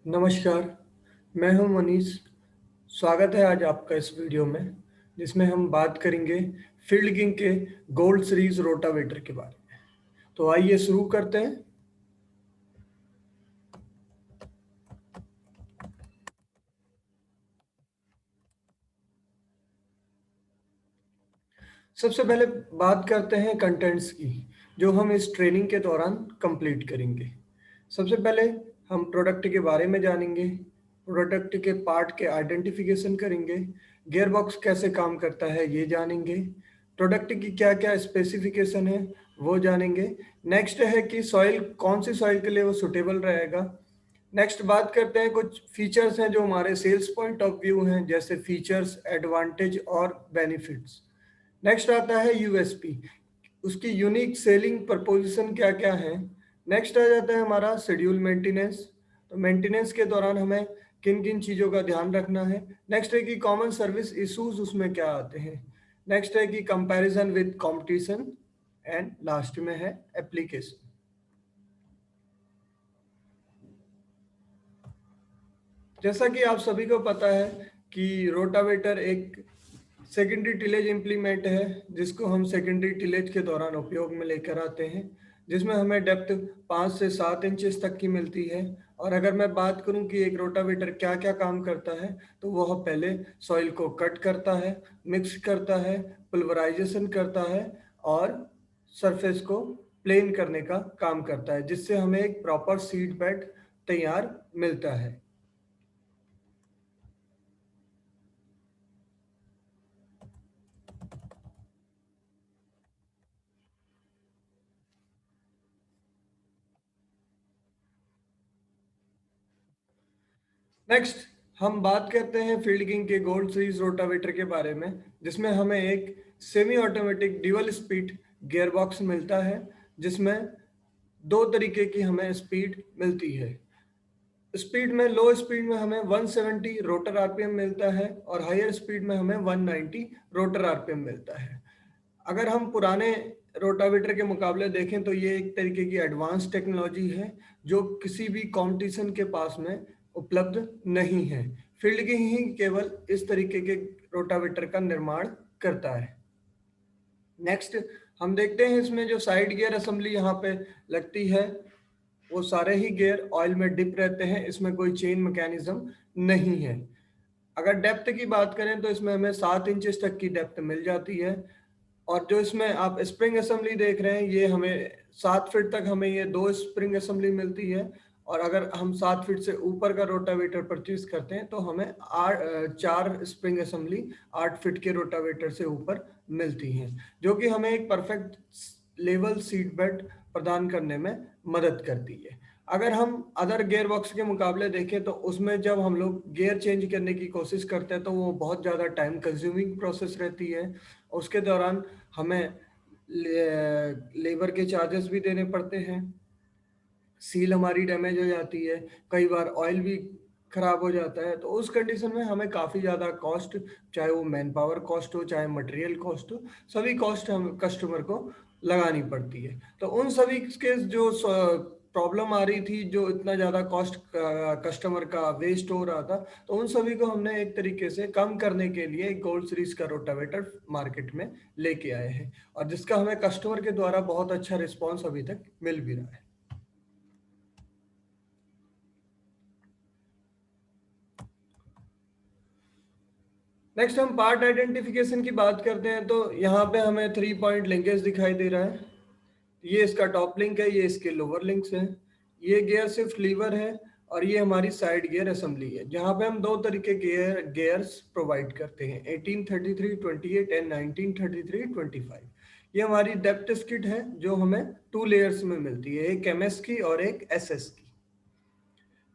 नमस्कार, मैं हूं मनीष। स्वागत है आज आपका इस वीडियो में, जिसमें हम बात करेंगे फील्ड किंग के गोल्ड सीरीज रोटावेटर के बारे में। तो आइए शुरू करते हैं। सबसे पहले बात करते हैं कंटेंट्स की, जो हम इस ट्रेनिंग के दौरान कंप्लीट करेंगे। सबसे पहले हम प्रोडक्ट के बारे में जानेंगे, प्रोडक्ट के पार्ट के आइडेंटिफिकेशन करेंगे, गियरबॉक्स कैसे काम करता है ये जानेंगे, प्रोडक्ट की क्या क्या स्पेसिफिकेशन है वो जानेंगे। नेक्स्ट है कि सॉइल कौन सी सॉइल के लिए वो सुटेबल रहेगा। नेक्स्ट बात करते हैं कुछ फीचर्स हैं जो हमारे सेल्स पॉइंट ऑफ व्यू हैं, जैसे फीचर्स, एडवांटेज और बेनिफिट्स। नेक्स्ट आता है यूएसपी, उसकी यूनिक सेलिंग प्रपोजिशन क्या क्या है। नेक्स्ट आ जाता है हमारा शेड्यूल मेंटेनेंस, तो मेंटेनेंस के दौरान हमें किन किन चीज़ों का ध्यान रखना है। नेक्स्ट है कि कॉमन सर्विस इश्यूज उसमें क्या आते हैं। नेक्स्ट है कि comparison with competition, and last में है एप्लीकेशन। जैसा कि आप सभी को पता है कि रोटावेटर एक सेकेंडरी टिलेज इम्प्लीमेंट है, जिसको हम सेकेंडरी टिलेज के दौरान उपयोग में लेकर आते हैं, जिसमें हमें डेप्थ 5 से 7 इंचेस तक की मिलती है। और अगर मैं बात करूं कि एक रोटावेटर क्या क्या काम करता है, तो वह पहले सॉइल को कट करता है, मिक्स करता है, पुल्वराइजेशन करता है और सरफेस को प्लेन करने का काम करता है, जिससे हमें एक प्रॉपर सीड बेड तैयार मिलता है। नेक्स्ट हम बात करते हैं फील्ड किंग के गोल्ड सीरीज रोटावेटर के बारे में, जिसमें हमें एक semi automatic dual speed gear box मिलता है, जिसमें दो तरीके की हमें स्पीड मिलती है। स्पीड में लो स्पीड में हमें 170 रोटर आरपीएम मिलता है और हायर स्पीड में हमें 190 रोटर आरपीएम मिलता है। अगर हम पुराने रोटावेटर के मुकाबले देखें तो ये एक तरीके की एडवांस टेक्नोलॉजी है, जो किसी भी कंपटीशन के पास में उपलब्ध नहीं है। फील्ड की ही केवल इस तरीके के रोटावेटर का निर्माण करता है। नेक्स्ट हम देखते हैं इसमें जो साइड गियर असेंबली यहाँ पे लगती है, वो सारे ही गियर ऑयल में डिप रहते हैं, इसमें कोई चेन मैकेनिज्म नहीं है। अगर डेप्थ की बात करें तो इसमें हमें 7 इंचेस तक की डेप्थ मिल जाती है। और जो इसमें आप स्प्रिंग असेंबली देख रहे हैं, ये हमें 7 फीट तक हमें ये दो स्प्रिंग असेंबली मिलती है। और अगर हम 7 फीट से ऊपर का रोटावेटर परचेज करते हैं तो हमें 4 स्प्रिंग असेंबली 8 फीट के रोटावेटर से ऊपर मिलती हैं, जो कि हमें एक परफेक्ट लेवल सीट बेल्ट प्रदान करने में मदद करती है। अगर हम अदर गियर बॉक्स के मुकाबले देखें तो उसमें जब हम लोग गियर चेंज करने की कोशिश करते हैं तो वो बहुत ज़्यादा टाइम कंज्यूमिंग प्रोसेस रहती है। उसके दौरान हमें लेबर के चार्जेस भी देने पड़ते हैं, सील हमारी डैमेज हो जाती है, कई बार ऑयल भी खराब हो जाता है। तो उस कंडीशन में हमें काफ़ी ज़्यादा कॉस्ट, चाहे वो मैन पावर कॉस्ट हो चाहे मटेरियल कॉस्ट हो, सभी कॉस्ट हम कस्टमर को लगानी पड़ती है। तो उन सभी के जो प्रॉब्लम आ रही थी, जो इतना ज़्यादा कॉस्ट कस्टमर का वेस्ट हो रहा था, तो उन सभी को हमने एक तरीके से कम करने के लिए गोल्ड सीरीज का रोटावेटर मार्केट में लेके आए हैं, और जिसका हमें कस्टमर के द्वारा बहुत अच्छा रिस्पॉन्स अभी तक मिल भी रहा है। नेक्स्ट हम पार्ट आइडेंटिफिकेशन की बात करते हैं, तो यहाँ पे हमें 3 पॉइंट लिंकेज दिखाई दे रहा है। ये इसका टॉप लिंक है, ये इसके लोअर लिंक्स हैं। ये गियर शिफ्ट लीवर है और ये हमारी साइड गियर असेंबली है, जहाँ पे हम दो तरीके गियर्स प्रोवाइड करते हैं, 1833-28 एंड 1933-25। ये हमारी डेप्थ स्किड है, जो हमें 2 लेयर्स में मिलती है, एक एमएस की और एक एसएस की।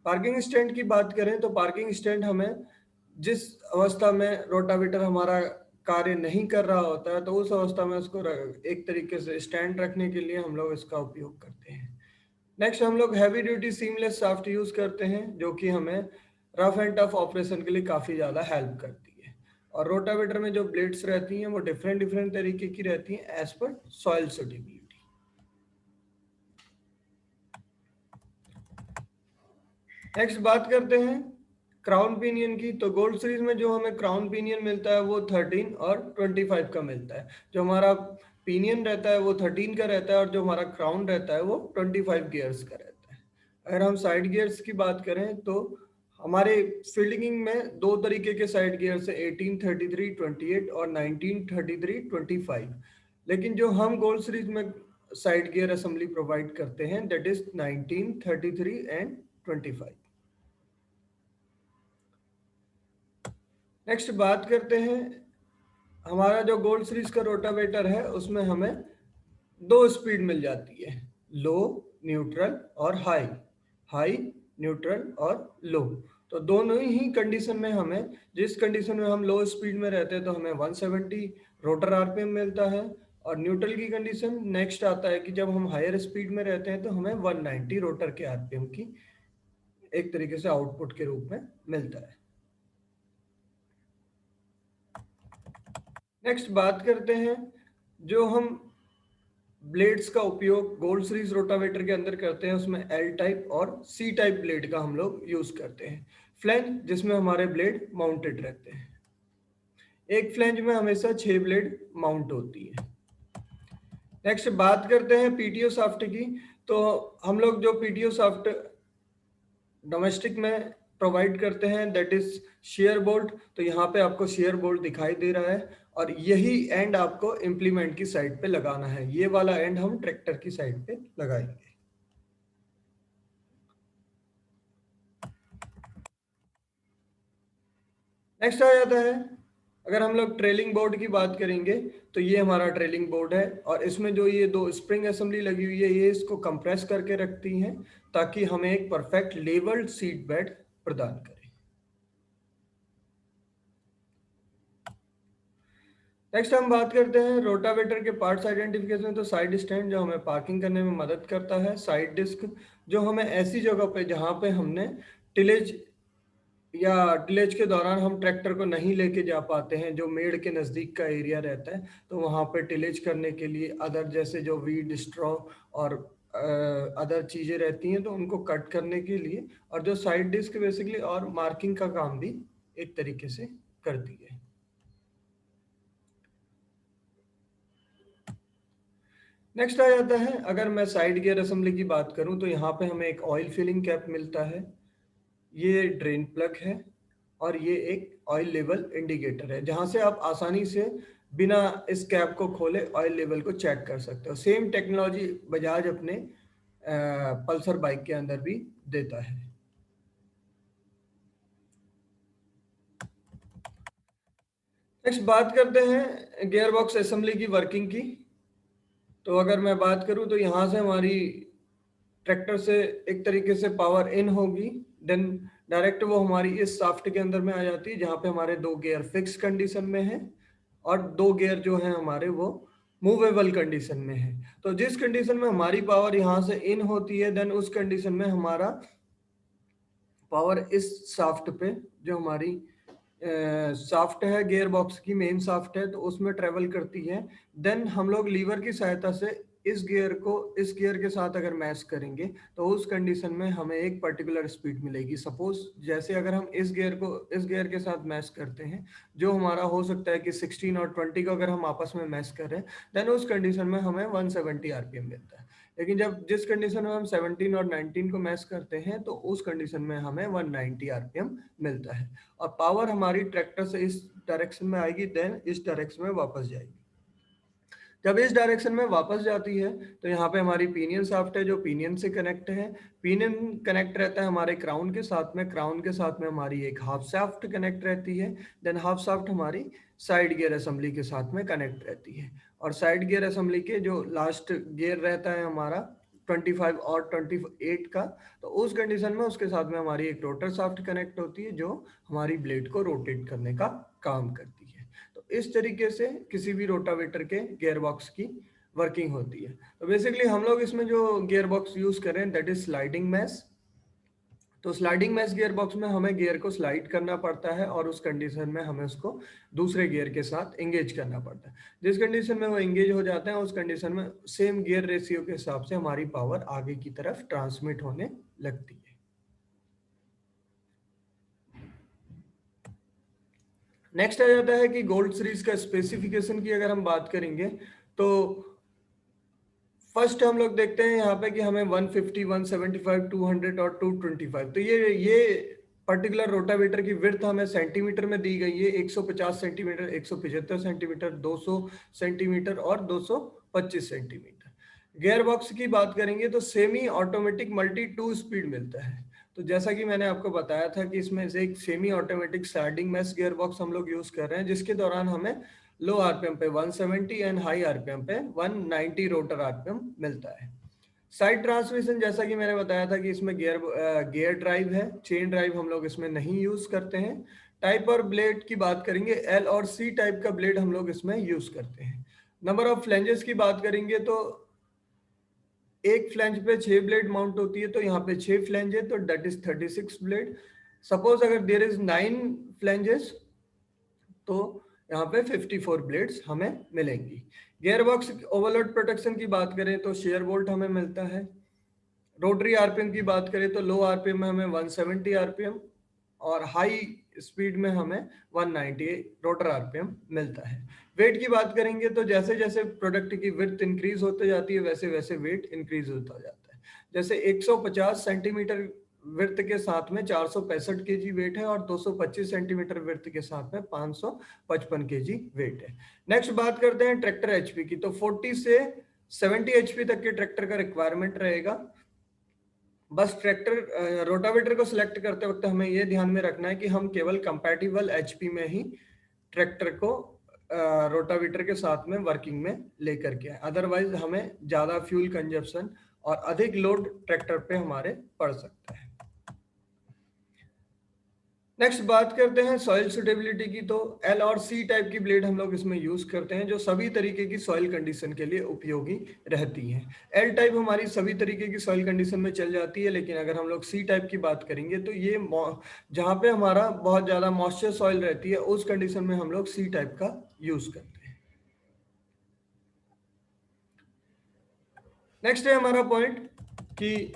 पार्किंग स्टैंड की बात करें तो पार्किंग स्टैंड हमें जिस अवस्था में रोटावेटर हमारा कार्य नहीं कर रहा होता है, तो उस अवस्था में उसको एक तरीके से स्टैंड रखने के लिए हम लोग इसका उपयोग करते हैं। नेक्स्ट हम लोग heavy duty seamless shaft use करते हैं, जो कि हमें रफ एंड टफ ऑपरेशन के लिए काफ़ी ज़्यादा हेल्प करती है। और रोटावेटर में जो ब्लेड्स रहती हैं वो डिफरेंट डिफरेंट तरीके की रहती हैं as per soil suitability. Next बात करते हैं क्राउन पिनियन की। तो गोल्ड सीरीज में जो हमें क्राउन पिनियन मिलता है वो 13 और 25 का मिलता है। जो हमारा पिनियन रहता है वो 13 का रहता है और जो हमारा क्राउन रहता है वो 25 गियर्स का रहता है। अगर हम साइड गियर्स की बात करें तो हमारे फील्डिंग में दो तरीके के साइड गियर्स है, 18, 33, 28 और 19, 33, 25। लेकिन जो हम गोल्ड सीरीज में साइड गियर असेंबली प्रोवाइड करते हैं दैट इज 19, 33 एंड 25। नेक्स्ट बात करते हैं हमारा जो गोल्ड सीरीज का रोटावेटर है उसमें हमें दो स्पीड मिल जाती है, लो, न्यूट्रल और हाई। हाई, न्यूट्रल और लो। तो दोनों ही कंडीशन में हमें, जिस कंडीशन में हम लो स्पीड में रहते हैं तो हमें 170 रोटर आरपीएम मिलता है, और न्यूट्रल की कंडीशन नेक्स्ट आता है कि जब हम हायर स्पीड में रहते हैं तो हमें 190 रोटर के आरपीएम की एक तरीके से आउटपुट के रूप में मिलता है। नेक्स्ट बात करते हैं जो हम ब्लेड्स का उपयोग गोल्ड सीरीज रोटावेटर के अंदर करते हैं उसमें एल टाइप और सी टाइप ब्लेड का हम लोग यूज करते हैं। फ्लैंज जिसमें हमारे ब्लेड माउंटेड रहते हैं, एक फ्लैंज में हमेशा 6 ब्लेड माउंट होती है। नेक्स्ट बात करते हैं पीटीओ शाफ्ट की। तो हम लोग जो पीटीओ शाफ्ट डोमेस्टिक में प्रोवाइड करते हैं दैट इज शेयर बोल्ट। तो यहाँ पे आपको शेयर बोल्ट दिखाई दे रहा है और यही एंड आपको इम्प्लीमेंट की साइड पे लगाना है, ये वाला एंड हम ट्रैक्टर की साइड पे लगाएंगे। नेक्स्ट आ जाता है, अगर हम लोग ट्रेलिंग बोर्ड की बात करेंगे तो ये हमारा ट्रेलिंग बोर्ड है और इसमें जो ये दो स्प्रिंग असेंबली लगी हुई है ये इसको कंप्रेस करके रखती हैं ताकि हमें एक परफेक्ट लेवल्ड सीट बेड प्रदान करें। नेक्स्ट हम बात करते हैं रोटावेटर के पार्ट्स आइडेंटिफिकेशन। तो साइड स्टैंड जो हमें पार्किंग करने में मदद करता है, साइड डिस्क जो हमें ऐसी जगह पे जहाँ पे हमने टिलेज या टिलेज के दौरान हम ट्रैक्टर को नहीं लेके जा पाते हैं, जो मेड़ के नज़दीक का एरिया रहता है, तो वहाँ पे टिलेज करने के लिए अदर जैसे जो वीड स्ट्रॉ और अदर चीज़ें रहती हैं तो उनको कट करने के लिए, और जो साइड डिस्क बेसिकली और मार्किंग का काम भी एक तरीके से करती है। नेक्स्ट आ जाता है, अगर मैं साइड गियर असेंबली की बात करूं तो यहाँ पे हमें एक ऑयल फिलिंग कैप मिलता है, ये ड्रेन प्लग है और ये एक ऑयल लेवल इंडिकेटर है जहां से आप आसानी से बिना इस कैप को खोले ऑयल लेवल को चेक कर सकते हो। सेम टेक्नोलॉजी बजाज अपने पल्सर बाइक के अंदर भी देता है। नेक्स्ट बात करते हैं गियर बॉक्स असेंबली की वर्किंग की। तो अगर मैं बात करूं तो यहाँ से हमारी ट्रैक्टर से एक तरीके से पावर इन होगी, देन डायरेक्ट वो हमारी इस शाफ्ट के अंदर में आ जाती है जहाँ पे हमारे दो गियर फिक्स कंडीशन में है और दो गियर जो है हमारे वो मूवेबल कंडीशन में है। तो जिस कंडीशन में हमारी पावर यहाँ से इन होती है देन उस कंडीशन में हमारा पावर इस शाफ्ट पे जो हमारी शाफ्ट है गियर बॉक्स की मेन शाफ्ट है तो उसमें ट्रेवल करती है। देन हम लोग लीवर की सहायता से इस गियर को इस गियर के साथ अगर मैच करेंगे तो उस कंडीशन में हमें एक पर्टिकुलर स्पीड मिलेगी। सपोज जैसे अगर हम इस गियर को इस गियर के साथ मैच करते हैं जो हमारा हो सकता है कि 16 और 20 को अगर हम आपस में मैच कर रहे हैं देन उस कंडीशन में हमें 170 आरपीएम मिलता है। लेकिन जब जिस कंडीशन में हम 17 और 19 को मैच करते हैं तो उस कंडीशन में हमें 190 आरपीएम मिलता है और पावर हमारी ट्रैक्टर से इस डायरेक्शन में आएगी देन इस डायरेक्शन में वापस जाएगी। जब इस डायरेक्शन में वापस जाती है तो यहाँ पे हमारी पिनियन शाफ्ट है जो पिनियन से कनेक्ट है। पिनियन कनेक्ट रहता है हमारे क्राउन के साथ में, क्राउन के साथ में हमारी एक हाफ शाफ्ट कनेक्ट रहती है, देन हाफ शाफ्ट हमारी साइड गियर असेंबली के साथ में कनेक्ट रहती है। और साइड गियर असेंबली के जो लास्ट गियर रहता है हमारा 25 और 28 का, तो उस कंडीशन में उसके साथ में हमारी एक रोटर शाफ्ट कनेक्ट होती है जो हमारी ब्लेड को रोटेट करने का काम करती है। तो इस तरीके से किसी भी रोटावेटर के गियर बॉक्स की वर्किंग होती है। तो बेसिकली हम लोग इसमें जो गियर बॉक्स यूज कर रहे हैं दैट इज स्लाइडिंग मैश। तो स्लाइडिंग मैश गियर बॉक्स में हमें गियर को स्लाइड करना पड़ता है और उस कंडीशन में हमें उसको दूसरे गियर के साथ एंगेज करना पड़ता है। जिस कंडीशन में वो एंगेज हो जाते हैं उस कंडीशन में सेम गियर रेशियो के हिसाब से हमारी पावर आगे की तरफ ट्रांसमिट होने लगती है। नेक्स्ट आ जाता है कि गोल्ड सीरीज का स्पेसिफिकेशन की अगर हम बात करेंगे तो फर्स्ट हम लोग देखते हैं यहाँ पे कि हमें 150, 175, 200 और 225, तो ये पर्टिकुलर रोटावेटर की विड्थ हमें सेंटीमीटर में दी गई है। 150 सेंटीमीटर, 175 सेंटीमीटर, 200 सेंटीमीटर और 225 सेंटीमीटर। गियर बॉक्स की बात करेंगे तो सेमी ऑटोमेटिक मल्टी 2 स्पीड मिलता है। तो जैसा कि मैंने आपको बताया था कि इसमें से एक semi automatic sliding mesh gear box हम लोग यूज कर रहे हैं, जिसके दौरान हमें लो आरपीएम पे 170 एंड हाई आरपीएम पे 190 रोटर आरपीएम मिलता है। साइड ट्रांसमिशन, जैसा कि मैंने बताया था कि इसमें गियर ड्राइव है, चेन ड्राइव हम लोग इसमें नहीं यूज करते हैं। टाइप और ब्लेड की बात करेंगे, एल और सी टाइप का ब्लेड हम लोग इसमें यूज करते हैं। नंबर ऑफ फ्लैंजेस की बात करेंगे तो एक फ्लैंज पे 6 ब्लेड माउंट होती है, तो यहाँ पे 6 फ्लैंज है, तो दैट इज 36 ब्लेड। सपोज अगर देयर इज 9 फ्लैंजेस तो यहाँ पे 54 ब्लेड्स हमें मिलेंगी। गियर बॉक्स ओवरलोड प्रोटेक्शन की बात करें तो शेयर बोल्ट हमें मिलता है। रोटरी आरपीएम की बात करें तो लो आरपीएम में हमें 170 आरपीएम और हाई स्पीड में हमें 190 रोटर आरपीएम मिलता है। वेट की बात करेंगे तो जैसे जैसे प्रोडक्ट की विड्थ इंक्रीज होते जाती है वैसे वैसे वेट इंक्रीज होता जाता है। जैसे 150 सेंटीमीटर विड्थ के साथ में 465 केजी वेट है और 225 सेंटीमीटर विड्थ के साथ में 555 केजी वेट है। नेक्स्ट बात करते हैं ट्रैक्टर एचपी की, तो 40 से 70 एचपी तक के ट्रैक्टर का रिक्वायरमेंट रहेगा। बस ट्रैक्टर रोटावेटर को सिलेक्ट करते वक्त हमें यह ध्यान में रखना है कि हम केवल कंपैटिबल एचपी में ही ट्रैक्टर को रोटावेटर के साथ में वर्किंग में लेकर के आए, अदरवाइज हमें ज्यादा फ्यूल कंजप्शन और अधिक लोड ट्रैक्टर पे हमारे पड़ सकता है। नेक्स्ट बात करते हैं सॉइल सुटेबिलिटी की, तो एल और सी टाइप की ब्लेड हम लोग इसमें यूज करते हैं जो सभी तरीके की सॉइल कंडीशन के लिए उपयोगी रहती है। एल टाइप हमारी सभी तरीके की सॉइल कंडीशन में चल जाती है, लेकिन अगर हम लोग सी टाइप की बात करेंगे तो ये जहाँ पे हमारा बहुत ज्यादा मॉइस्चर सॉइल रहती है उस कंडीशन में हम लोग सी टाइप का यूज करते हैं। नेक्स्ट है हमारा पॉइंट कि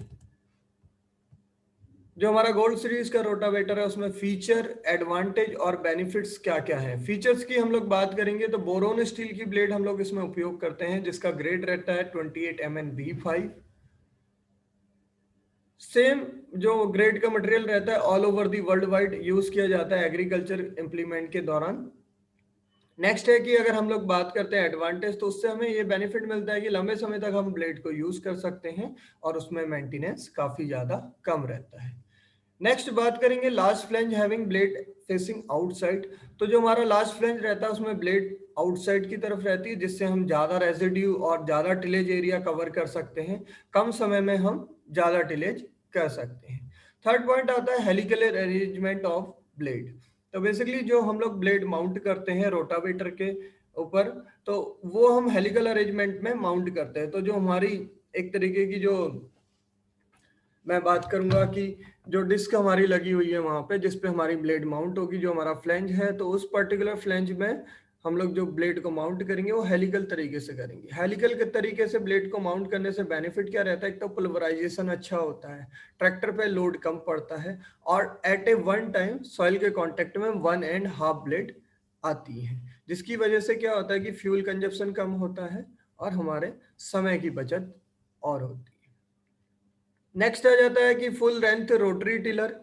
जो हमारा गोल्ड सीरीज का रोटावेटर है उसमें फीचर, एडवांटेज और बेनिफिट्स क्या क्या है। फीचर्स की हम लोग बात करेंगे तो बोरोन स्टील की ब्लेड हम लोग इसमें उपयोग करते हैं जिसका ग्रेड रहता है 28 mm B5। सेम जो ग्रेड का मटेरियल रहता है all over the world wide use किया जाता है एग्रीकल्चर इंप्लीमेंट के दौरान। नेक्स्ट है कि अगर हम लोग बात करते हैं एडवांटेज, तो उससे हमें ये बेनिफिट मिलता है कि लंबे समय तक हम ब्लेड को यूज कर सकते हैं और उसमें मेंटेनेंस काफी ज्यादा कम रहता है। नेक्स्ट बात करेंगे last flange having blade facing outside, तो जो हमारा लास्ट फ्लैंज रहता है उसमें ब्लेड आउटसाइड की तरफ रहती है जिससे हम ज्यादा रेजिड्यू और ज्यादा टिलेज एरिया कवर कर सकते हैं, कम समय में हम ज्यादा टिलेज कर सकते हैं। थर्ड पॉइंट आता है हेलिकल अरेंजमेंट ऑफ ब्लेड, तो बेसिकली जो हम लोग ब्लेड माउंट करते हैं रोटावेटर के ऊपर तो वो हम हेलिकल अरेंजमेंट में माउंट करते हैं। तो जो हमारी एक तरीके की जो मैं बात करूंगा कि जो डिस्क हमारी लगी हुई है वहां पे जिस पे हमारी ब्लेड माउंट होगी, जो हमारा फ्लैंज है तो उस पर्टिकुलर फ्लैंज में हम लोग जो ब्लेड को माउंट करेंगे वो हेलिकल तरीके से करेंगे। हेलिकल के तरीके से ब्लेड को माउंट करने से बेनिफिट क्या रहता है, एक तो पुल्वराइजेशन अच्छा होता है, ट्रैक्टर पे लोड कम पड़ता है और एट ए वन टाइम सॉइल के कॉन्टेक्ट में 1.5 ब्लेड आती है, जिसकी वजह से क्या होता है कि फ्यूल कंजप्शन कम होता है और हमारे समय की बचत और होती है। नेक्स्ट आ जाता है कि फुल लेंथ रोटरी टिलर,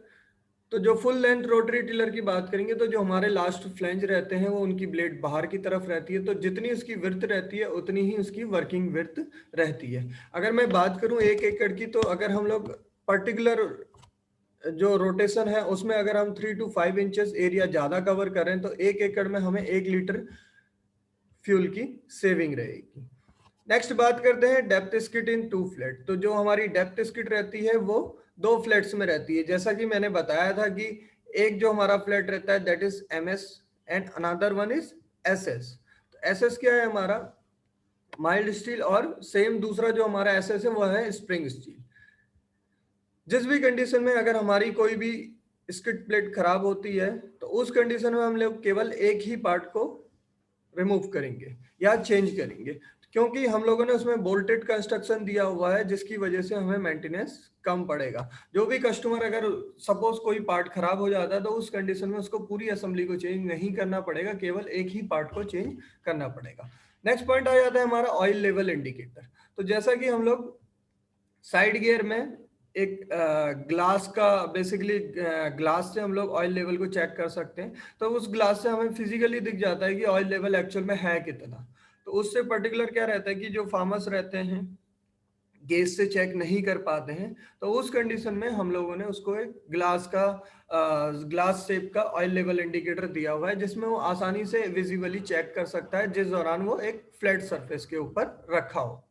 तो जो फुल लेंथ रोटरी टिलर की बात करेंगे तो जो हमारे लास्ट फ्लैंज रहते हैं वो उनकी ब्लेड बाहर की तरफ रहती है, तो जितनी उसकी विड्थ रहती है उतनी ही उसकी वर्किंग विड्थ रहती है। अगर मैं बात करूं 1 एकड़ की, तो अगर हम लोग पर्टिकुलर जो रोटेशन है उसमें अगर हम 3 to 5 इंचेस एरिया ज्यादा कवर करें तो 1 एकड़ में हमें 1 लीटर फ्यूल की सेविंग रहेगी। नेक्स्ट बात करते हैं डेप्थ स्किट इन 2 फ्लैट, तो जो हमारी डेप्थ स्किट रहती है वो 2 फ्लैट्स में रहती है। जैसा कि मैंने बताया था कि एक जो हमारा फ्लैट रहता है that is MS and another one is SS। तो SS क्या है हमारा माइल्ड स्टील और सेम दूसरा जो हमारा SS है वो है स्प्रिंग स्टील। जिस भी कंडीशन में अगर हमारी कोई भी स्किट प्लेट खराब होती है तो उस कंडीशन में हम लोग केवल एक ही पार्ट को रिमूव करेंगे या चेंज करेंगे। क्योंकि हम लोगों ने उसमें बोल्टेड कंस्ट्रक्शन दिया हुआ है, जिसकी वजह से हमें मेंटेनेंस कम पड़ेगा। जो भी कस्टमर अगर सपोज कोई पार्ट खराब हो जाता है तो उस कंडीशन में उसको पूरी असेंबली को चेंज नहीं करना पड़ेगा, केवल एक ही पार्ट को चेंज करना पड़ेगा। नेक्स्ट पॉइंट आ जाता है हमारा ऑयल लेवल इंडिकेटर। तो जैसा कि हम लोग साइड गियर में एक ग्लास का बेसिकली ग्लास से हम लोग ऑयल लेवल को चेक कर सकते हैं, तो उस ग्लास से हमें फिजिकली दिख जाता है कि ऑयल लेवल एक्चुअल में है कितना। तो उससे पर्टिकुलर क्या रहता है कि जो फार्मर्स रहते हैं गेज से चेक नहीं कर पाते हैं, तो उस कंडीशन में हम लोगों ने उसको एक ग्लास शेप का ऑयल लेवल इंडिकेटर दिया हुआ है, जिसमें वो आसानी से विजिबली चेक कर सकता है जिस दौरान वो एक फ्लैट सरफेस के ऊपर रखा हो,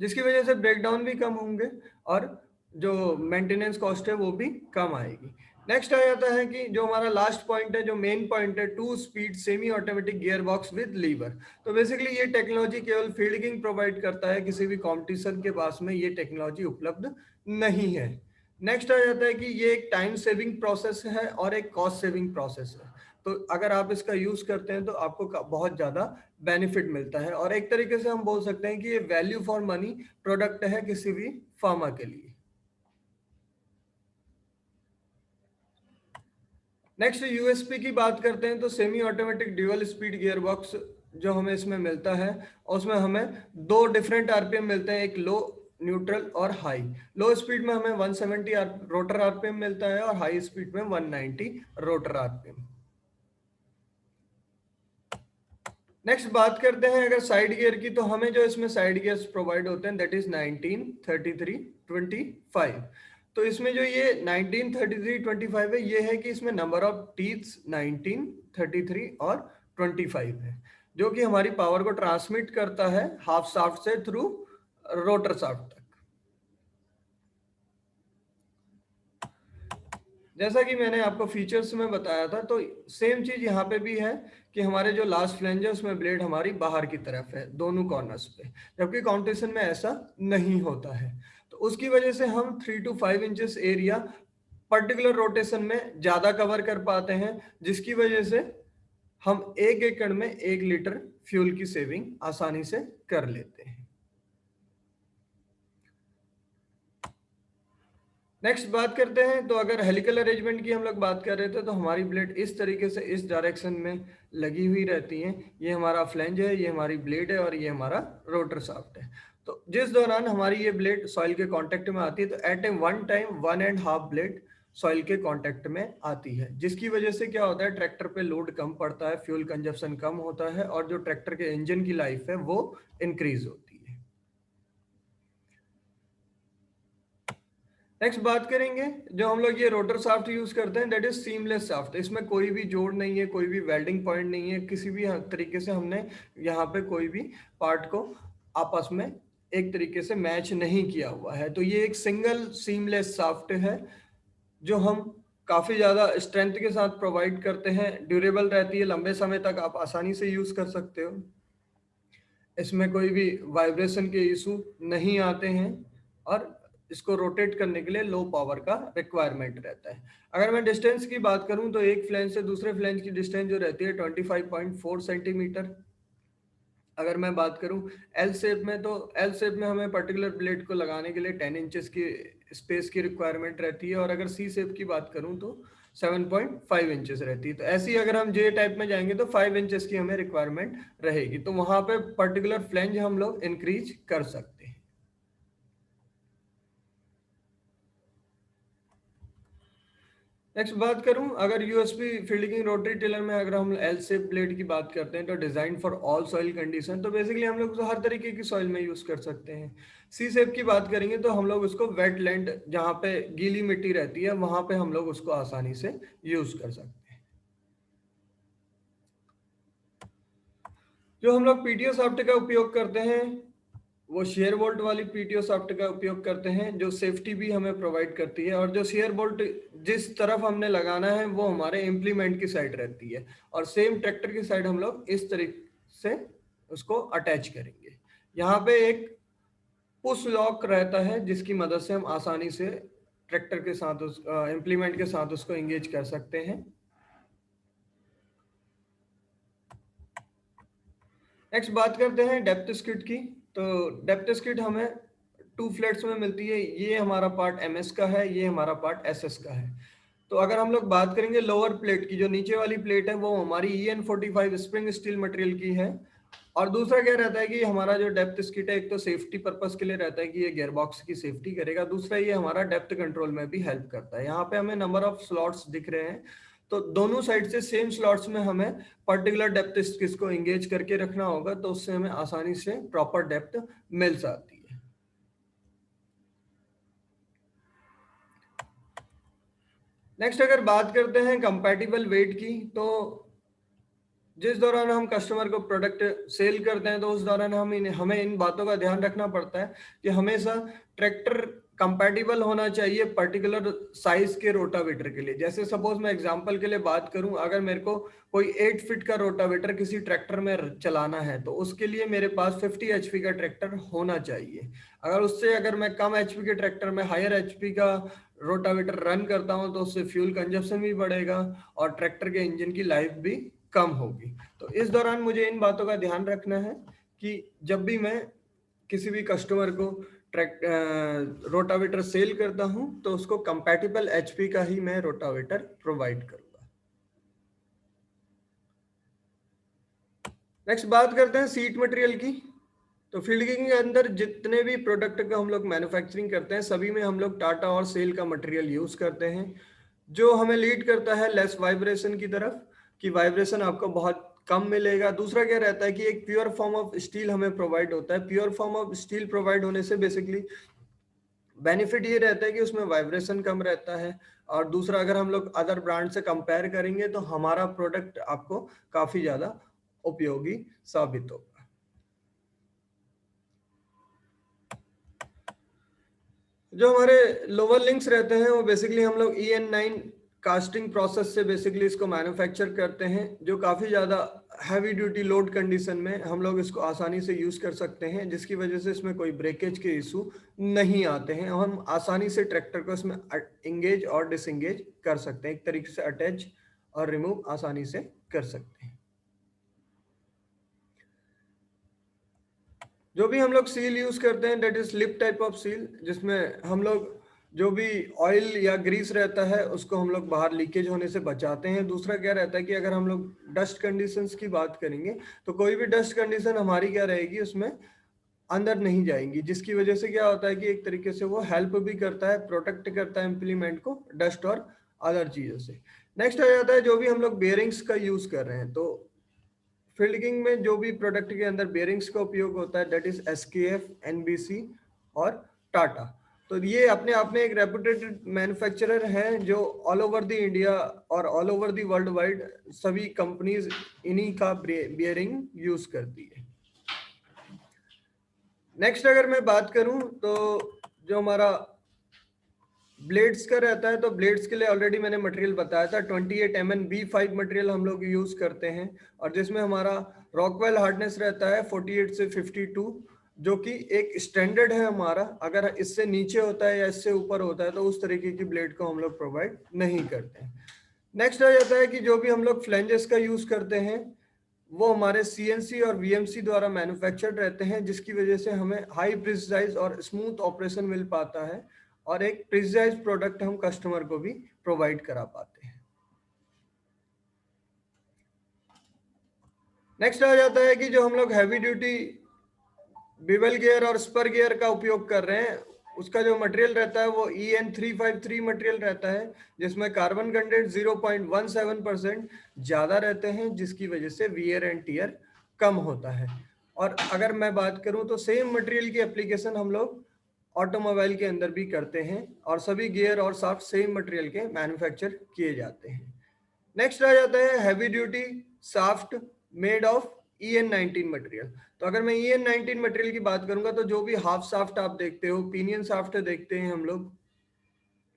जिसकी वजह से ब्रेकडाउन भी कम होंगे और जो मेंटेनेंस कॉस्ट है वो भी कम आएगी। नेक्स्ट आ जाता है कि जो हमारा लास्ट पॉइंट है, जो मेन पॉइंट है, 2 speed semi automatic gear box with lever. तो बेसिकली ये टेक्नोलॉजी केवल फील्ड किंग प्रोवाइड करता है, किसी भी कंपटीशन के पास में ये टेक्नोलॉजी उपलब्ध नहीं है। नेक्स्ट आ जाता है कि ये एक टाइम सेविंग प्रोसेस है और एक कॉस्ट सेविंग प्रोसेस है। तो अगर आप इसका यूज करते हैं तो आपको बहुत ज्यादा बेनिफिट मिलता है, और एक तरीके से हम बोल सकते हैं कि ये वैल्यू फॉर मनी प्रोडक्ट है किसी भी फार्मा के लिए। नेक्स्ट यूएसपी की बात करते हैं, तो semi automatic dual speed gear box जो हमें इसमें मिलता है, और उसमें हमें दो डिफरेंट आरपीएम मिलते हैं, एक लो, न्यूट्रल और हाई। लो स्पीड में हमें 170 रोटर आरपीएम मिलता है और हाई स्पीड में 190 रोटर आरपीएम। नेक्स्ट बात करते हैं अगर साइड गियर की, तो हमें जो इसमें साइड गियर्स प्रोवाइड होते हैं दैट इज 19, 33, 25। तो इसमें जो ये 19, 33, 25 है, ये है कि इसमें नंबर ऑफ टीथ्स 19, 33 और 25 है, जो कि हमारी पावर को ट्रांसमिट करता है हाफ शाफ्ट से थ्रू रोटर शाफ्ट तक। जैसा कि मैंने आपको फीचर्स में बताया था, तो सेम चीज यहाँ पे भी है कि हमारे जो लास्ट फ्लैंज है उसमें ब्लेड हमारी बाहर की तरफ है दोनों कॉर्नर्स पे, जबकि कॉम्पिटिशन में ऐसा नहीं होता है। तो उसकी वजह से हम 3 to 5 inches area particular rotation में ज्यादा कवर कर पाते हैं, जिसकी वजह से हम 1 एकड़ में 1 लीटर फ्यूल की सेविंग आसानी से कर लेते हैं। नेक्स्ट बात करते हैं, तो अगर हेलिकल अरेंजमेंट की हम लोग बात कर रहे थे, तो हमारी ब्लेड इस तरीके से इस डायरेक्शन में लगी हुई रहती हैं। ये हमारा फ्लैंज है, ये हमारी ब्लेड है और ये हमारा रोटर शाफ्ट है। तो जिस दौरान हमारी ये ब्लेड सॉइल के कांटेक्ट में आती है, तो एट ए वन टाइम 1.5 ब्लेड सॉइल के कांटेक्ट में आती है, जिसकी वजह से क्या होता है, ट्रैक्टर पे लोड कम पड़ता है, फ्यूल कंजप्शन कम होता है और जो ट्रैक्टर के इंजन की लाइफ है वो इंक्रीज होती है। नेक्स्ट बात करेंगे, जो हम लोग ये रोटर शाफ्ट यूज करते हैं दैट इज सीमलेस शाफ्ट। इसमें कोई भी जोड़ नहीं है, कोई भी वेल्डिंग पॉइंट नहीं है, किसी भी तरीके से हमने यहाँ पे कोई भी पार्ट को आपस में एक तरीके से मैच नहीं किया हुआ है। तो ये एक सिंगल सीमलेस शाफ्ट है जो हम काफी ज्यादा स्ट्रेंथ के साथ प्रोवाइड करते हैं, ड्यूरेबल रहती है, लंबे समय तक आप आसानी से यूज कर सकते हो, इसमें कोई भी वाइब्रेशन के इशू नहीं आते हैं, और इसको रोटेट करने के लिए लो पावर का रिक्वायरमेंट रहता है। अगर मैं डिस्टेंस की बात करूं, तो एक फ्लैंज से दूसरे फ्लैंज की डिस्टेंस जो रहती है 25.4 सेंटीमीटर। अगर मैं बात करूं एल शेप में, तो एल शेप में हमें पर्टिकुलर ब्लेड को लगाने के लिए 10 इंचेस की स्पेस की रिक्वायरमेंट रहती है, और अगर सी शेप की बात करूं तो 7.5 इंचेस रहती है। तो ऐसी अगर हम जे टाइप में जाएंगे तो 5 इंचेस की हमें रिक्वायरमेंट रहेगी, तो वहां पे पर्टिकुलर फ्लैंज हम लोग इंक्रीज कर सकते हैं। नेक्स्ट बात करूं, अगर यूएसपी फील्डिंग रोटरी टिलर में अगर हम एल शेप ब्लेड की बात करते हैं, तो design for all soil condition, तो बेसिकली हम लोग उसको हर तरीके की सॉइल में यूज कर सकते हैं। सी शेप की बात करेंगे तो हम लोग उसको वेट लैंड, जहाँ पे गीली मिट्टी रहती है, वहां पे हम लोग उसको आसानी से यूज कर सकते हैं। जो हम लोग पीटीओ सॉफ्ट का उपयोग करते हैं, वो शेयर बोल्ट वाली पीटीओ सॉफ्ट का उपयोग करते हैं, जो सेफ्टी भी हमें प्रोवाइड करती है, और जो शेयर बोल्ट जिस तरफ हमने लगाना है वो हमारे इम्प्लीमेंट की साइड रहती है, और सेम ट्रैक्टर की साइड हम लोग इस तरीके से उसको अटैच करेंगे। यहाँ पे एक पुश लॉक रहता है, जिसकी मदद से हम आसानी से ट्रैक्टर के साथ उस इम्प्लीमेंट के साथ उसको एंगेज कर सकते हैं। नेक्स्ट बात करते हैं डेप्थ स्किड की। तो डेप्थ स्किड हमें 2 फ्लैट्स में मिलती है। ये हमारा पार्ट एमएस का है, ये हमारा पार्ट एसएस का है। तो अगर हम लोग बात करेंगे लोअर प्लेट की, जो नीचे वाली प्लेट है वो हमारी EN45 स्प्रिंग स्टील मटेरियल की है। और दूसरा क्या रहता है कि हमारा जो डेप्थ स्किड है, एक तो सेफ्टी पर्पस के लिए रहता है कि ये गियरबॉक्स की सेफ्टी करेगा, दूसरा ये हमारा डेप्थ कंट्रोल में भी हेल्प करता है। यहाँ पे हमें नंबर ऑफ स्लॉट्स दिख रहे हैं, तो दोनों साइड से सेम स्लॉट्स में हमें पर्टिकुलर डेप्थ इसको एंगेज करके रखना होगा, तो उससे हमें आसानी से प्रॉपर डेप्थ मिल जाती है। नेक्स्ट अगर बात करते हैं कंपैटिबल वेट की, तो जिस दौरान हम कस्टमर को प्रोडक्ट सेल करते हैं तो उस दौरान हमें इन बातों का ध्यान रखना पड़ता है कि हमेशा ट्रैक्टर कंपैटिबल होना चाहिए पर्टिकुलर साइज के रोटावेटर के लिए। जैसे सपोज मैं एग्जांपल के लिए बात करूं, अगर मेरे को कोई 8 फीट का रोटावेटर किसी ट्रैक्टर में चलाना है तो उसके लिए मेरे पास 50 एचपी का ट्रैक्टर होना चाहिए। अगर मैं कम एचपी के ट्रैक्टर में हायर एचपी का रोटावेटर रन करता हूं तो उससे फ्यूल कंजप्शन भी बढ़ेगा और ट्रैक्टर के इंजन की लाइफ भी कम होगी। तो इस दौरान मुझे इन बातों का ध्यान रखना है कि जब भी मैं किसी भी कस्टमर को रोटावेटर सेल करता हूं तो उसको कंपैटिबल एचपी का ही मैं रोटावेटर प्रोवाइड करूंगा। नेक्स्ट बात करते हैं सीट मटेरियल की। तो फील्ड के अंदर जितने भी प्रोडक्ट का हम लोग मैन्युफैक्चरिंग करते हैं सभी में हम लोग टाटा और सेल का मटेरियल यूज करते हैं, जो हमें लीड करता है लेस वाइब्रेशन की तरफ, कि वाइब्रेशन आपको बहुत कम मिलेगा। दूसरा क्या रहता है कि एक प्योर फॉर्म ऑफ स्टील हमें प्रोवाइड होता है। Pure form of steel provide होने से बेसिकली बेनिफिट ये रहता है कि उसमें वाइब्रेशन कम रहता है। और दूसरा, अगर हम लोग अदर ब्रांड से कंपेयर करेंगे तो हमारा प्रोडक्ट आपको काफी ज्यादा उपयोगी साबित होगा। जो हमारे लोअर लिंक्स रहते हैं वो बेसिकली हम लोग EN9 कास्टिंग प्रोसेस से बेसिकली इसको मैन्युफैक्चर करते हैं, जो काफ़ी ज़्यादा हैवी ड्यूटी लोड कंडीशन में हम लोग इसको आसानी से यूज़ कर सकते हैं, जिसकी वजह से इसमें कोई ब्रेकेज के इशू नहीं आते हैं। हम आसानी से ट्रैक्टर को इसमें इंगेज और डिसंगेज कर सकते हैं, एक तरीके से अटैच और रिमूव आसानी से कर सकते हैं। जो भी हम लोग सील यूज करते हैं that is lip type of seal, जिसमें हम लोग जो भी ऑयल या ग्रीस रहता है उसको हम लोग बाहर लीकेज होने से बचाते हैं। दूसरा क्या रहता है कि अगर हम लोग डस्ट कंडीशंस की बात करेंगे तो कोई भी डस्ट कंडीशन हमारी क्या रहेगी, उसमें अंदर नहीं जाएंगी, जिसकी वजह से क्या होता है कि एक तरीके से वो हेल्प भी करता है, प्रोटेक्ट करता है इम्प्लीमेंट को डस्ट और अदर चीज़ों से। नेक्स्ट आ जाता है जो भी हम लोग बेयरिंग्स का यूज कर रहे हैं। तो फील्डिंग में जो भी प्रोडक्ट के अंदर बेयरिंग्स का उपयोग होता है दैट इज SKF, NBC और टाटा। तो ये अपने आप में एक रेपुटेड मैन्युफैक्चरर है जो ऑल ओवर द इंडिया और all over the world wide सभी कंपनीज इन्हीं का बियरिंग यूज करती है। नेक्स्ट अगर मैं बात करूं तो जो हमारा ब्लेड्स का रहता है, तो ब्लेड्स के लिए ऑलरेडी मैंने मटेरियल बताया था। 28 MN B5 मटेरियल हम लोग यूज करते हैं, और जिसमें हमारा रॉकवेल हार्डनेस रहता है 48 से 52, जो कि एक स्टैंडर्ड है हमारा। अगर इससे नीचे होता है या इससे ऊपर होता है तो उस तरीके की ब्लेड को हम लोग प्रोवाइड नहीं करते हैं। नेक्स्ट आ जाता है कि जो भी हम लोग फ्लैंजेस का यूज करते हैं वो हमारे CNC और VMC द्वारा मैन्युफैक्चर्ड रहते हैं, जिसकी वजह से हमें हाई प्रिसाइज और स्मूथ ऑपरेशन मिल पाता है और एक प्रिसाइज प्रोडक्ट हम कस्टमर को भी प्रोवाइड करा पाते हैं। नेक्स्ट आ जाता है कि जो हम लोग हैवी ड्यूटी बिवल गियर और स्पर गियर का उपयोग कर रहे हैं उसका जो मटेरियल रहता है वो EN353 मटेरियल रहता है, जिसमें कार्बन कंटेंट 0.17% ज्यादा रहते हैं, जिसकी वजह से वियर एंड टियर कम होता है। और अगर मैं बात करूं तो सेम मटेरियल की एप्लीकेशन हम लोग ऑटोमोबाइल के अंदर भी करते हैं और सभी गियर और शाफ्ट सेम मटेरियल के मैन्युफैक्चर किए जाते हैं। नेक्स्ट आ जाता है heavy duty shaft made of EN19 material. तो अगर मैं EN19 मटेरियल की बात करूंगा तो जो भी हाफ शाफ्ट आप देखते हो, पिनियन शाफ्ट देखते हैं हम लोग,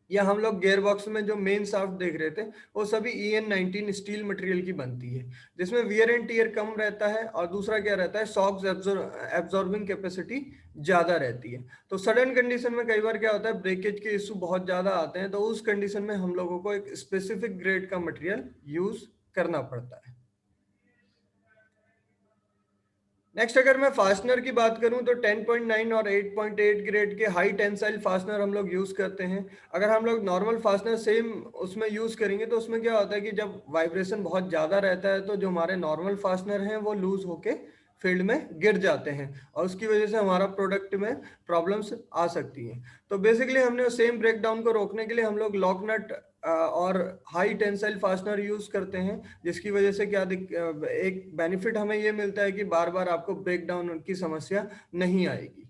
या हम लोग गियर बॉक्स में जो मेन शाफ्ट देख रहे थे, वो सभी EN19 स्टील मटेरियल की बनती है, जिसमें वियर एंड टियर कम रहता है और दूसरा क्या रहता है, शॉक्स एब्जॉर्बिंग कैपेसिटी ज्यादा रहती है। तो सडन कंडीशन में कई बार क्या होता है, ब्रेकेज के इशू बहुत ज्यादा आते हैं, तो उस कंडीशन में हम लोगों को एक स्पेसिफिक ग्रेड का मटेरियल यूज करना पड़ता है। नेक्स्ट अगर मैं फास्टनर की बात करूं तो 10.9 और 8.8 ग्रेड के हाई टेंसाइल फास्टनर हम लोग यूज करते हैं। अगर हम लोग नॉर्मल फास्टनर सेम उसमें यूज करेंगे तो उसमें क्या होता है कि जब वाइब्रेशन बहुत ज़्यादा रहता है तो जो हमारे नॉर्मल फास्टनर हैं वो लूज होके फील्ड में गिर जाते हैं और उसकी वजह से हमारा प्रोडक्ट में प्रॉब्लम्स आ सकती हैं। तो बेसिकली हमने सेम ब्रेकडाउन को रोकने के लिए हम लोग लॉक नट और हाई टेंसाइल फास्टनर यूज करते हैं, जिसकी वजह से एक बेनिफिट हमें ये मिलता है कि बार बार आपको ब्रेकडाउन की समस्या नहीं आएगी।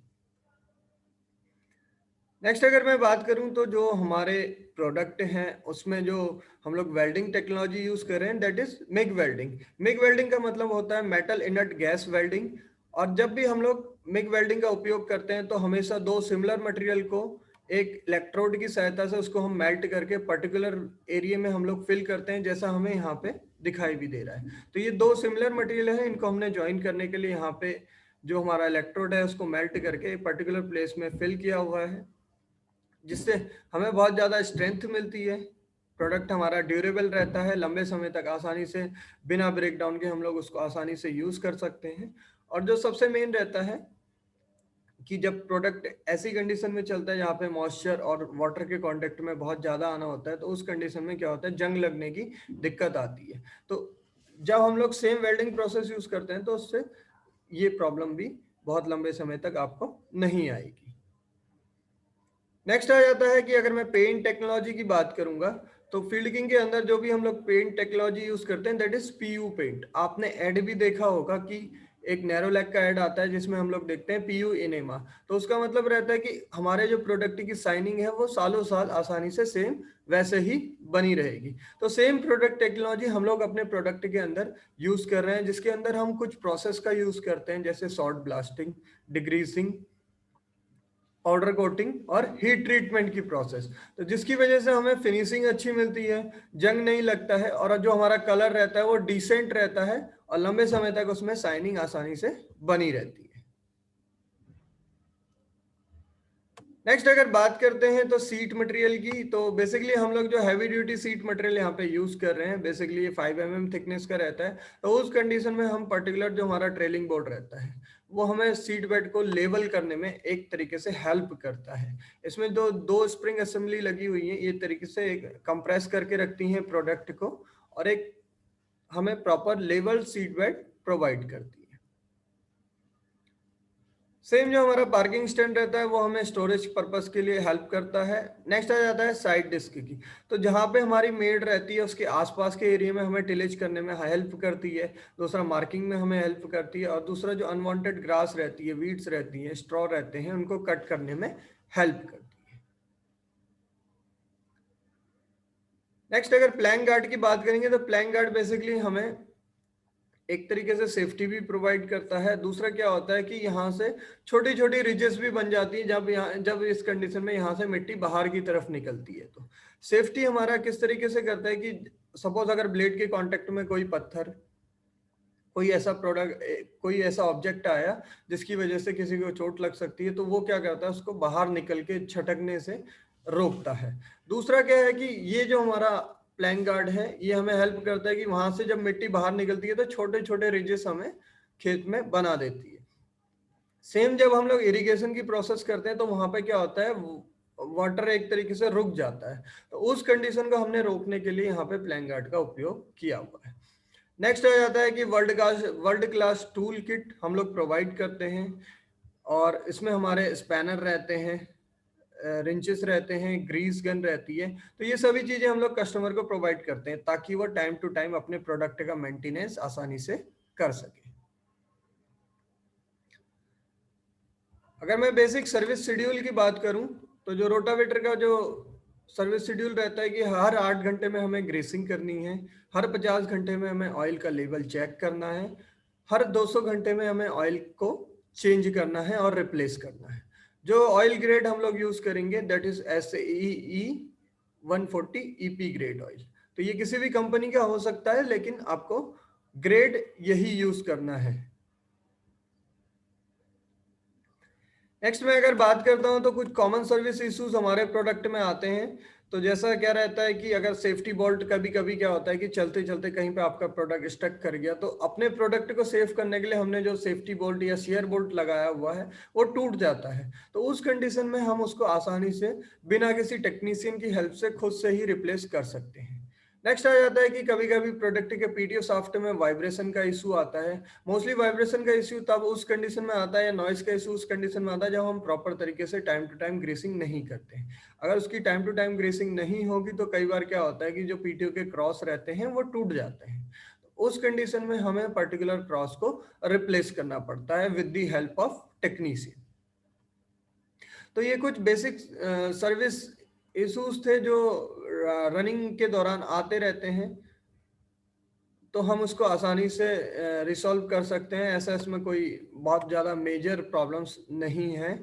नेक्स्ट अगर मैं बात करूं तो जो हमारे प्रोडक्ट हैं उसमें जो हम लोग वेल्डिंग टेक्नोलॉजी यूज कर रहे हैं that is MiG welding. MiG welding का मतलब होता है मेटल इनर्ट गैस वेल्डिंग। और जब भी हम लोग मिग वेल्डिंग का उपयोग करते हैं तो हमेशा दो सिमिलर मटेरियल को एक इलेक्ट्रोड की सहायता से उसको हम मेल्ट करके पर्टिकुलर एरिया में हम लोग फिल करते हैं, जैसा हमें यहाँ पे दिखाई भी दे रहा है। तो ये दो सिमिलर मटेरियल है, इनको हमने ज्वाइन करने के लिए यहाँ पे जो हमारा इलेक्ट्रोड है उसको मेल्ट करके एक पर्टिकुलर प्लेस में फिल किया हुआ है, जिससे हमें बहुत ज़्यादा स्ट्रेंथ मिलती है। प्रोडक्ट हमारा ड्यूरेबल रहता है, लंबे समय तक आसानी से बिना ब्रेकडाउन के हम लोग उसको आसानी से यूज़ कर सकते हैं। और जो सबसे मेन रहता है कि जब प्रोडक्ट ऐसी कंडीशन में चलता है जहाँ पे मॉइस्चर और वाटर के कांटेक्ट में बहुत ज़्यादा आना होता है, तो उस कंडीशन में क्या होता है, जंग लगने की दिक्कत आती है। तो जब हम लोग सेम वेल्डिंग प्रोसेस यूज़ करते हैं तो उससे ये प्रॉब्लम भी बहुत लंबे समय तक आपको नहीं आएगी। नेक्स्ट आ जाता है कि अगर मैं पेंट टेक्नोलॉजी की बात करूंगा तो फील्डिंग के अंदर जो भी हम लोग पेंट टेक्नोलॉजी यूज करते हैं दैट इज पीयू पेंट। आपने ऐड भी देखा होगा कि एक नैरो लैक का ऐड आता है जिसमें हम लोग देखते हैं पीयू इनेमा। तो उसका मतलब रहता है कि हमारे जो प्रोडक्ट की साइनिंग है वो सालों साल आसानी से सेम वैसे ही बनी रहेगी। तो सेम प्रोडक्ट टेक्नोलॉजी हम लोग अपने प्रोडक्ट के अंदर यूज कर रहे हैं, जिसके अंदर हम कुछ प्रोसेस का यूज करते हैं जैसे सॉल्ट ब्लास्टिंग, डिग्रीसिंग, पाउडर कोटिंग और हीट ट्रीटमेंट की प्रोसेस। तो जिसकी वजह से हमें फिनिशिंग अच्छी मिलती है, जंग नहीं लगता है और जो हमारा कलर रहता है वो डिसेंट रहता है और लंबे समय तक उसमें शाइनिंग आसानी से बनी रहती है। नेक्स्ट अगर बात करते हैं तो सीट मटेरियल की, तो बेसिकली हम लोग जो हैवी ड्यूटी सीट मटेरियल यहाँ पे यूज कर रहे हैं बेसिकली ये 5 mm थिकनेस का रहता है। तो उस कंडीशन में हम पर्टिकुलर जो हमारा ट्रेलिंग बोर्ड रहता है वो हमें सीट बेड को लेवल करने में एक तरीके से हेल्प करता है। इसमें दो दो स्प्रिंग असेंबली लगी हुई है, ये तरीके से एक कंप्रेस करके रखती हैं प्रोडक्ट को और एक हमें proper level seat bed provide करती है। सेम जो हमारा पार्किंग स्टैंड रहता है वो हमें स्टोरेज पर्पस के लिए हेल्प करता है। नेक्स्ट आ जाता है साइड डिस्क की। तो जहाँ पे हमारी मेड रहती है उसके आसपास के एरिया में हमें टिलेज करने में हेल्प करती है, दूसरा मार्किंग में हमें हेल्प करती है और दूसरा जो अनवांटेड ग्रास रहती है, वीड्स रहती है, स्ट्रॉ रहते हैं, उनको कट करने में हेल्प करती है। नेक्स्ट अगर प्लैंक गार्ड की बात करेंगे तो प्लैंक गार्ड बेसिकली हमें एक तरीके से सेफ्टी भी प्रोवाइड करता है। दूसरा क्या होता है कि यहाँ से छोटी छोटी रिजेस भी बन जाती है जब इस कंडीशन में यहाँ से मिट्टी बाहर की तरफ निकलती है। तो सेफ्टी हमारा किस तरीके से करता है कि सपोज अगर ब्लेड के कांटेक्ट में कोई पत्थर, कोई ऐसा प्रोडक्ट, कोई ऐसा ऑब्जेक्ट आया जिसकी वजह से किसी को चोट लग सकती है, तो वो क्या करता है उसको बाहर निकल के छटकने से रोकता है। दूसरा क्या है कि ये जो हमारा प्लैंक गार्ड है ये हमें हेल्प करता है कि वहां से जब मिट्टी बाहर निकलती है तो छोटे छोटे रिजेस हमें खेत में बना देती है। सेम जब हम लोग इरिगेशन की प्रोसेस करते हैं तो वहां पे क्या होता है, वाटर एक तरीके से रुक जाता है। तो उस कंडीशन को हमने रोकने के लिए यहाँ पे प्लैंक गार्ड का उपयोग किया हुआ है। नेक्स्ट आ जाता है कि वर्ल्ड क्लास टूल किट हम लोग प्रोवाइड करते हैं और इसमें हमारे स्पैनर रहते हैं, रिंचेस रहते हैं, ग्रीस गन रहती है। तो ये सभी चीजें हम लोग कस्टमर को प्रोवाइड करते हैं ताकि वो टाइम टू टाइम अपने प्रोडक्ट का मेंटेनेंस आसानी से कर सके। अगर मैं बेसिक सर्विस शेड्यूल की बात करूं तो जो रोटावेटर का जो सर्विस शेड्यूल रहता है कि हर 8 घंटे में हमें ग्रेसिंग करनी है, हर 50 घंटे में हमें ऑयल का लेवल चेक करना है, हर 200 घंटे में हमें ऑयल को चेंज करना है और रिप्लेस करना है। जो ऑयल ग्रेड हम लोग यूज करेंगे that is SAE 140 EP grade oil. तो ये किसी भी कंपनी का हो सकता है लेकिन आपको ग्रेड यही यूज करना है। नेक्स्ट मैं अगर बात करता हूं तो कुछ कॉमन सर्विस इश्यूज हमारे प्रोडक्ट में आते हैं। तो जैसा क्या रहता है कि अगर सेफ्टी बोल्ट, कभी कभी क्या होता है कि चलते चलते कहीं पे आपका प्रोडक्ट स्टक कर गया, तो अपने प्रोडक्ट को सेव करने के लिए हमने जो सेफ्टी बोल्ट या शेयर बोल्ट लगाया हुआ है वो टूट जाता है। तो उस कंडीशन में हम उसको आसानी से बिना किसी टेक्नीशियन की हेल्प से खुद से ही रिप्लेस कर सकते हैं। नेक्स्ट आ जाता है कि कभी कभी प्रोडक्ट के पीटीओ सॉफ्ट में वाइब्रेशन का इशू आता है। मोस्टली वाइब्रेशन का इशू तब उस कंडीशन में आता है, या नॉइस का इशू उस कंडीशन में आता है जब हम प्रॉपर तरीके से टाइम टू टाइम ग्रीसिंग नहीं करते हैं। अगर उसकी टाइम टू टाइम ग्रीसिंग नहीं होगी तो कई बार क्या होता है कि जो पीटीओ के क्रॉस रहते हैं वो टूट जाते हैं। तो उस कंडीशन में हमें पर्टिकुलर क्रॉस को रिप्लेस करना पड़ता है with the help of technician. तो ये कुछ बेसिक सर्विस इश्यूज थे जो रनिंग के दौरान आते रहते हैं, तो हम उसको आसानी से रिसॉल्व कर सकते हैं। ऐसा इसमें कोई बहुत ज़्यादा मेजर प्रॉब्लम्स नहीं है।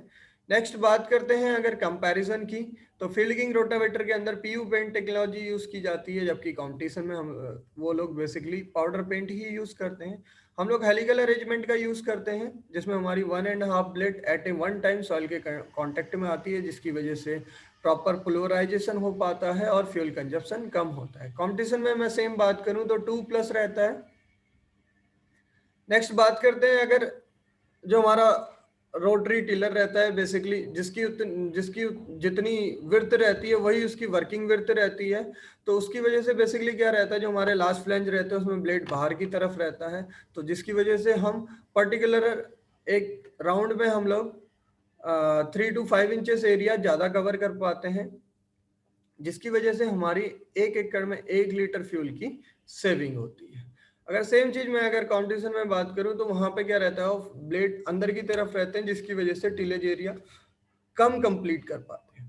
नेक्स्ट बात करते हैं अगर कंपैरिजन की, तो फील्ड किंग रोटावेटर के अंदर पीयू पेंट टेक्नोलॉजी यूज़ की जाती है, जबकि कंपटीशन में हम वो लोग बेसिकली पाउडर पेंट ही यूज़ करते हैं। हम लोग हेलिकल अरेंजमेंट का यूज़ करते हैं, जिसमें हमारी 1.5 ब्लेड एट ए वन टाइम सॉइल के कांटेक्ट में आती है, जिसकी वजह से प्रॉपर पोलराइजेशन हो पाता है और फ्यूल कंजप्शन कम होता है। कंपटीशन में मैं सेम बात करूं तो 2+ रहता है। नेक्स्ट बात करते हैं अगर जो हमारा रोटरी टिलर रहता है, बेसिकली जिसकी जितनी विड्थ रहती है वही उसकी वर्किंग विड्थ रहती है। तो उसकी वजह से बेसिकली क्या रहता है, जो हमारे लास्ट फ्लैंज रहते हैं उसमें ब्लेड बाहर की तरफ रहता है, तो जिसकी वजह से हम पर्टिकुलर एक राउंड में हम लोग 3 to 5 इंचेस एरिया ज़्यादा कवर कर पाते हैं, जिसकी वजह से हमारी 1 एकड़ में 1 लीटर फ्यूल की सेविंग होती है। अगर सेम चीज मैं अगर कंपटीशन में बात करूं तो वहां पे क्या रहता है, ब्लेड अंदर की तरफ रहते हैं, जिसकी वजह से टिलेज एरिया कम कंप्लीट कर पाते हैं।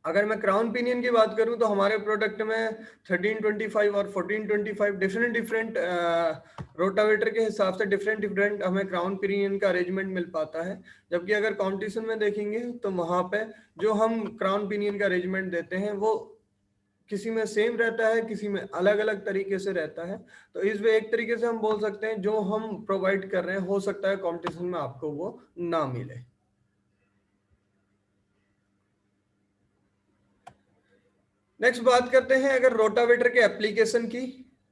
अगर मैं क्राउन पिनियन की बात करूं तो हमारे प्रोडक्ट में 1325 और 1425 डिफरेंट डिफरेंट रोटावेटर के हिसाब से डिफरेंट डिफरेंट हमें क्राउन पिनियन का अरेंजमेंट मिल पाता है। जबकि अगर कंपटीशन में देखेंगे तो वहां पे जो हम क्राउन पिनियन का अरेंजमेंट देते हैं वो किसी में सेम रहता है, किसी में अलग अलग तरीके से रहता है। तो इस वे एक तरीके से हम बोल सकते हैं जो हम प्रोवाइड कर रहे हैं हो सकता है कंपटीशन में आपको वो ना मिले। नेक्स्ट बात करते हैं अगर रोटावेटर के एप्लीकेशन की।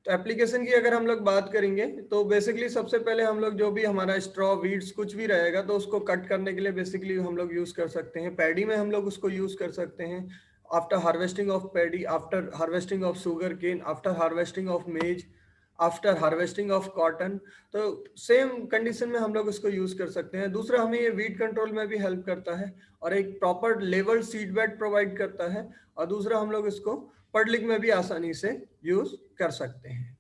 तो एप्लीकेशन की अगर हम लोग बात करेंगे तो बेसिकली सबसे पहले हम लोग जो भी हमारा स्ट्रॉ वीड्स कुछ भी रहेगा तो उसको कट करने के लिए बेसिकली हम लोग यूज कर सकते हैं। पैडी में हम लोग उसको यूज कर सकते हैं। After harvesting of paddy, after harvesting of sugarcane, after harvesting of maize, after harvesting of cotton, तो सेम कंडीशन में हम लोग इसको यूज कर सकते हैं। दूसरा, हमें ये वीड कंट्रोल में भी हेल्प करता है और एक proper level seed bed provide करता है। और दूसरा, हम लोग इसको पडलिंग में भी आसानी से यूज कर सकते हैं।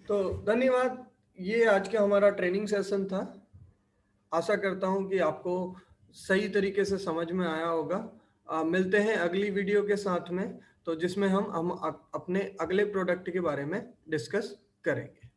तो धन्यवाद, ये आज का हमारा ट्रेनिंग सेशन था। आशा करता हूं कि आपको सही तरीके से समझ में आया होगा। मिलते हैं अगली वीडियो के साथ में, तो जिसमें हम अपने अगले प्रोडक्ट के बारे में डिस्कस करेंगे।